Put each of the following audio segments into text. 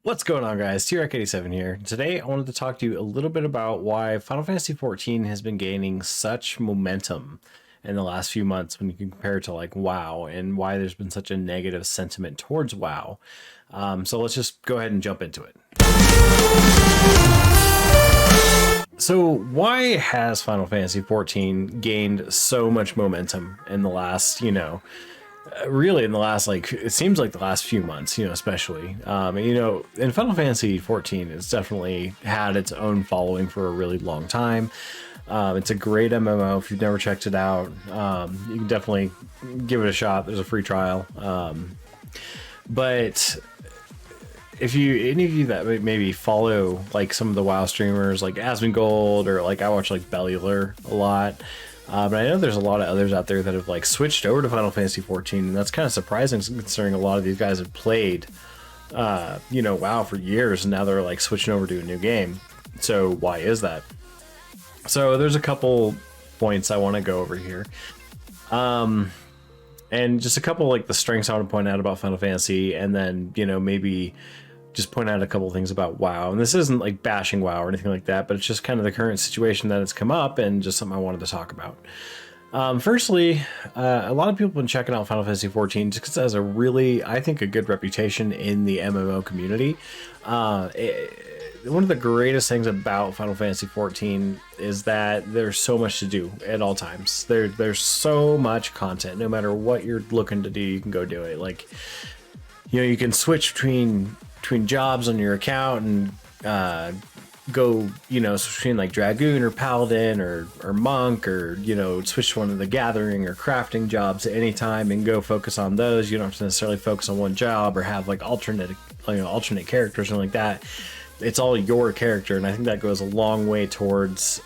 What's going on, guys? FFXIV here. Today I wanted to talk to you a little bit about why Final Fantasy XIV has been gaining such momentum in the last few months when you compare it to like WoW, and why there's been such a negative sentiment towards WoW. So let's just go ahead and jump into it. So why has Final Fantasy XIV gained so much momentum in the last, really in the last, like, it seems like the last few months, especially, in Final Fantasy XIV, it's definitely had its own following for a really long time. It's a great MMO. If you've never checked it out, you can definitely give it a shot. There's a free trial. But if any of you that maybe follow like some of the WoW streamers like Asmongold, or like I watch like Bellular a lot, but I know there's a lot of others out there that have like switched over to Final Fantasy XIV, and that's kind of surprising considering a lot of these guys have played WoW for years, and now they're like switching over to a new game. So why is that? So there's a couple points I want to go over here. And just a couple like the strengths I want to point out about Final Fantasy, and then maybe just point out a couple things about WoW. And this isn't like bashing WoW or anything like that, but it's just kind of the current situation that it's come up, and just something I wanted to talk about. Firstly, a lot of people have been checking out Final Fantasy XIV just because it has a really, I think, a good reputation in the MMO community. One of the greatest things about Final Fantasy XIV is that there's so much to do at all times. There's so much content. No matter what you're looking to do, you can go do it. Like, you can switch between jobs on your account and go, switch between like Dragoon or Paladin or Monk, or switch to one of the Gathering or Crafting jobs at any time and go focus on those. You don't have to necessarily focus on one job or have like alternate characters and like that. It's all your character, and I think that goes a long way towards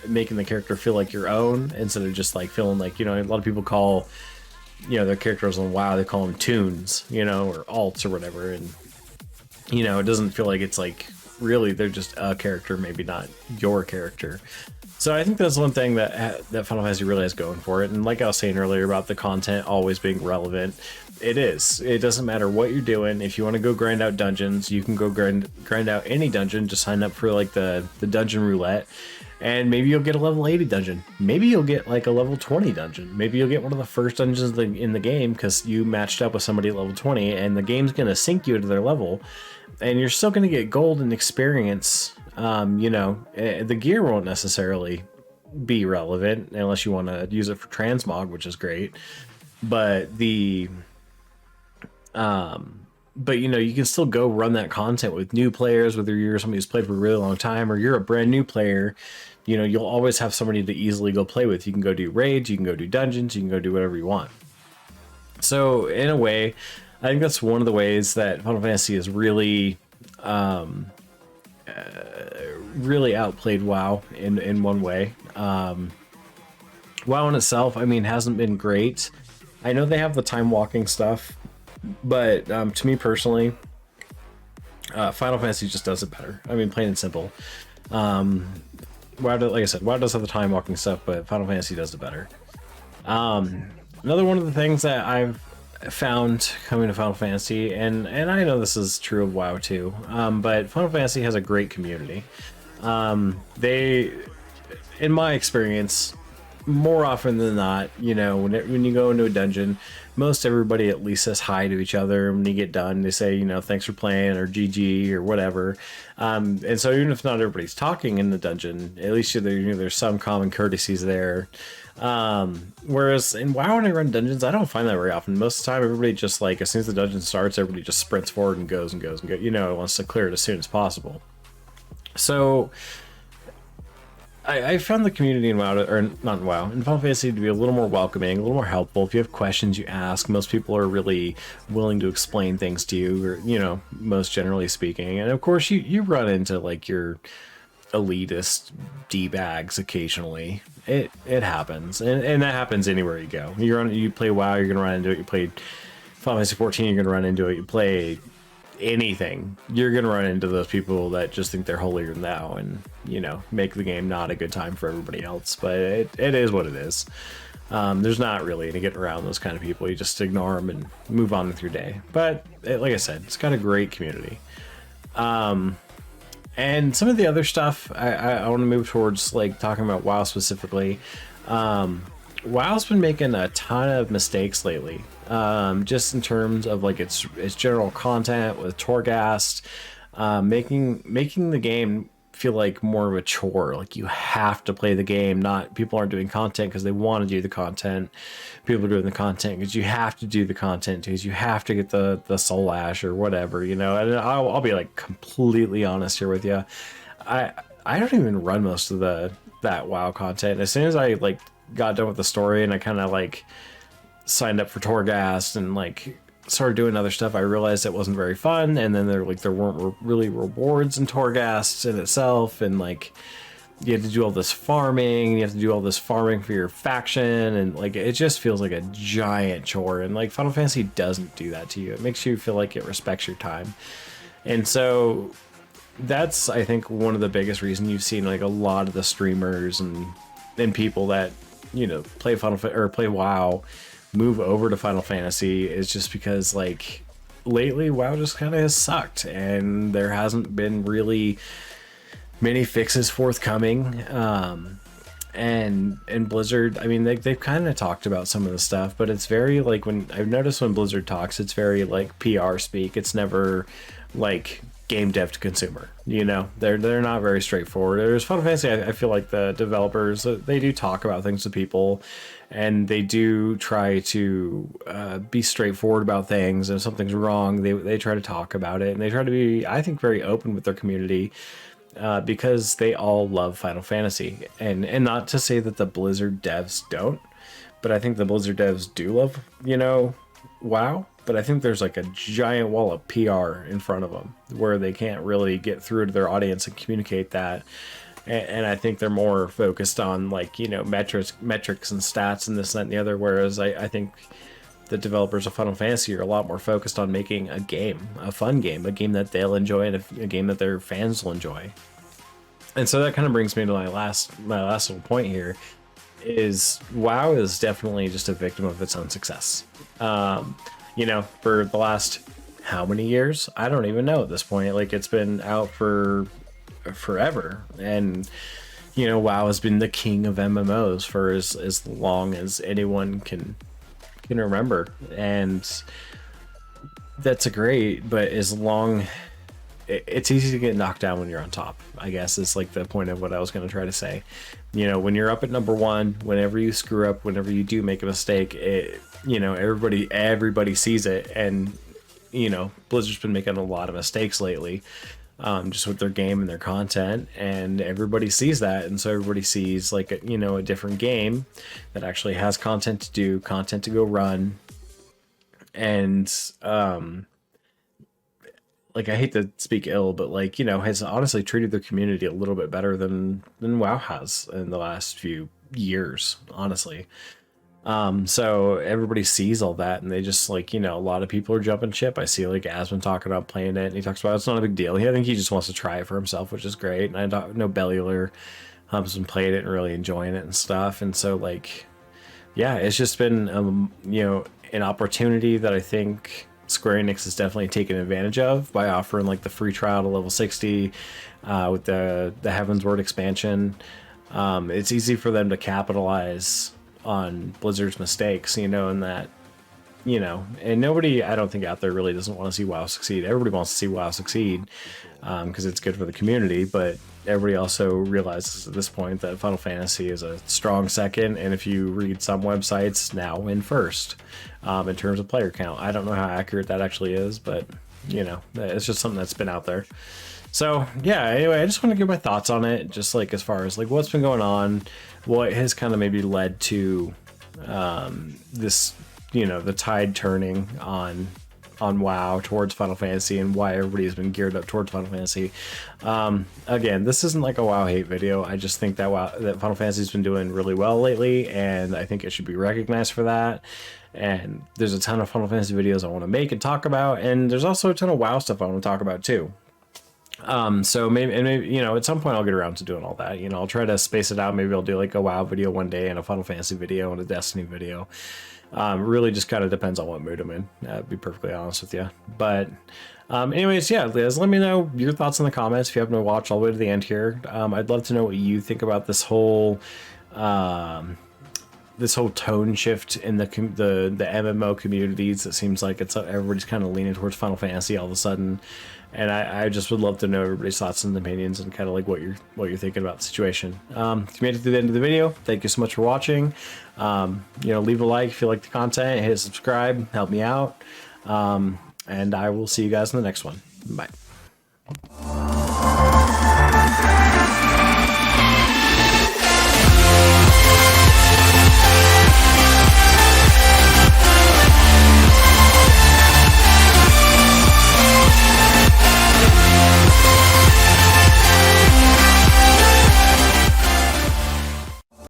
making the character feel like your own, instead of just like feeling like, a lot of people call their characters on WoW, they call them tunes, or alts or whatever, and it doesn't feel like it's like really they're just a character, maybe not your character. So I think that's one thing that Final Fantasy really has going for it. And like I was saying earlier about the content always being relevant, it is. It doesn't matter what you're doing. If you want to go grind out dungeons, you can go grind out any dungeon. Just sign up for like the dungeon roulette, and maybe you'll get a level 80 dungeon. Maybe you'll get like a level 20 dungeon. Maybe you'll get one of the first dungeons in the game because you matched up with somebody at level 20, and the game's going to sync you to their level, and you're still going to get gold and experience. The gear won't necessarily be relevant unless you want to use it for transmog, which is great. But you can still go run that content with new players, whether you're somebody who's played for a really long time or you're a brand new player. You'll always have somebody to easily go play with. You can go do raids, you can go do dungeons, you can go do whatever you want. So in a way, I think that's one of the ways that Final Fantasy is really really outplayed WoW in one way. WoW in itself, hasn't been great. I know they have the time walking stuff, but to me personally, Final Fantasy just does it better. Plain and simple. WoW, like I said, WoW does have the time walking stuff, but Final Fantasy does it better. Another one of the things that I've found coming to Final Fantasy, and I know this is true of WoW too, but Final Fantasy has a great community. They, in my experience, more often than not, when you go into a dungeon, most everybody at least says hi to each other. When you get done, they say, thanks for playing, or GG, or whatever. And so even if not everybody's talking in the dungeon, at least there's some common courtesies there. Whereas in WoW, when I run dungeons, I don't find that very often. Most of the time, everybody just like, as soon as the dungeon starts, everybody just sprints forward and goes, wants to clear it as soon as possible. So I found the community in WoW, or not in WoW, in Final Fantasy to be a little more welcoming, a little more helpful. If you have questions, you ask. Most people are really willing to explain things to you, or, most generally speaking. And of course, you run into like your elitist D-bags occasionally. It happens, and that happens anywhere you go. You play WoW, you're gonna run into it. You play Final Fantasy XIV, you're gonna run into it. You play anything, you're gonna run into those people that just think they're holier than thou, and you know, make the game not a good time for everybody else. But it is what it is. There's not really any getting around those kind of people. You just ignore them and move on with your day. But like I said, it's got a great community. And some of the other stuff, I want to move towards like talking about WoW specifically. WoW's been making a ton of mistakes lately, just in terms of like its general content with Torghast, making the game feel like more of a chore. Like you have to play the game. Not people aren't doing content because they want to do the content. People are doing the content because you have to do the content because you have to get the soul ash or whatever, you know. And I'll be like completely honest here with you. I don't even run most of that WoW content. As soon as I like got done with the story and I kind of like signed up for Torghast and like started doing other stuff, I realized it wasn't very fun. And then there weren't really rewards in Torghast in itself, and like you had to do all this farming, and you have to do all this farming for your faction, and like it just feels like a giant chore. And like Final Fantasy doesn't do that to you. It makes you feel like it respects your time. And so that's, I think, one of the biggest reasons you've seen like a lot of the streamers and people that, you know, play play WoW move over to Final Fantasy, is just because like lately WoW just kind of has sucked, and there hasn't been really many fixes forthcoming. And Blizzard, I mean, they've kind of talked about some of the stuff, but it's very like, when I've noticed when Blizzard talks, it's very like PR speak. It's never like game dev to consumer, you know. They're not very straightforward. There's Final Fantasy, I feel like the developers, they do talk about things to people, and they do try to be straightforward about things. And if something's wrong, they try to talk about it, and they try to be, I think, very open with their community, because they all love Final Fantasy. And not to say that the Blizzard devs don't, but I think the Blizzard devs do love, you know, WoW. But I think there's like a giant wall of PR in front of them where they can't really get through to their audience and communicate that. And I think they're more focused on like, you know, metrics and stats and this, that, and the other. Whereas I think the developers of Final Fantasy are a lot more focused on making a game, a fun game, a game that they'll enjoy, and a game that their fans will enjoy. And so that kind of brings me to my last little point here, is WoW is definitely just a victim of its own success. You know, for the last how many years? I don't even know at this point. Like, it's been out for forever. And, you know, WoW has been the king of MMOs for as long as anyone can remember. And that's great, but as long... It's easy to get knocked down when you're on top, I guess, is like the point of what I was going to try to say. You know, when you're up at number one, whenever you screw up, whenever you do make a mistake, you know, everybody sees it. And, you know, Blizzard's been making a lot of mistakes lately, just with their game and their content, and everybody sees that. And so everybody sees like, you know, a different game that actually has content to do, content to go run. And, like, I hate to speak ill, but like, you know, has honestly treated their community a little bit better than WoW has in the last few years, honestly. So everybody sees all that, and they just like, you know, a lot of people are jumping ship. I see like Asmon talking about playing it, and he talks about it's not a big deal. I think he just wants to try it for himself, which is great. And I know Bellular has been playing it and really enjoying it and stuff. And so like, yeah, it's just been, you know, an opportunity that I think Square Enix has definitely taken advantage of by offering like the free trial to level 60 with the Heavensward expansion. It's easy for them to capitalize on Blizzard's mistakes, you know, and that, you know, and nobody, I don't think out there really doesn't want to see WoW succeed. Everybody wants to see WoW succeed because it's good for the community, but everybody also realizes at this point that Final Fantasy is a strong second, and if you read some websites, now in first in terms of player count. I don't know how accurate that actually is, but you know, it's just something that's been out there. So yeah, anyway, I just want to give my thoughts on it, just like as far as like what's been going on, what has kind of maybe led to this, you know, the tide turning on WoW towards Final Fantasy, and why everybody has been geared up towards Final Fantasy. Again, this isn't like a WoW hate video. I just think that Final Fantasy's been doing really well lately, and I think it should be recognized for that. And there's a ton of Final Fantasy videos I want to make and talk about, and there's also a ton of WoW stuff I want to talk about too. So maybe, you know, at some point I'll get around to doing all that. You know, I'll try to space it out. Maybe I'll do like a WoW video one day and a Final Fantasy video and a Destiny video. Really just kind of depends on what mood I'm in, to be perfectly honest with you. But anyways, yeah, Liz, let me know your thoughts in the comments if you happen to watch all the way to the end here. I'd love to know what you think about this whole tone shift in the MMO communities. It seems like everybody's kind of leaning towards Final Fantasy all of a sudden, and I just would love to know everybody's thoughts and opinions and kind of like what you're thinking about the situation. If you made it to the end of the video, thank you so much for watching. You know, leave a like if you like the content, hit subscribe, help me out, and I will see you guys in the next one. Bye.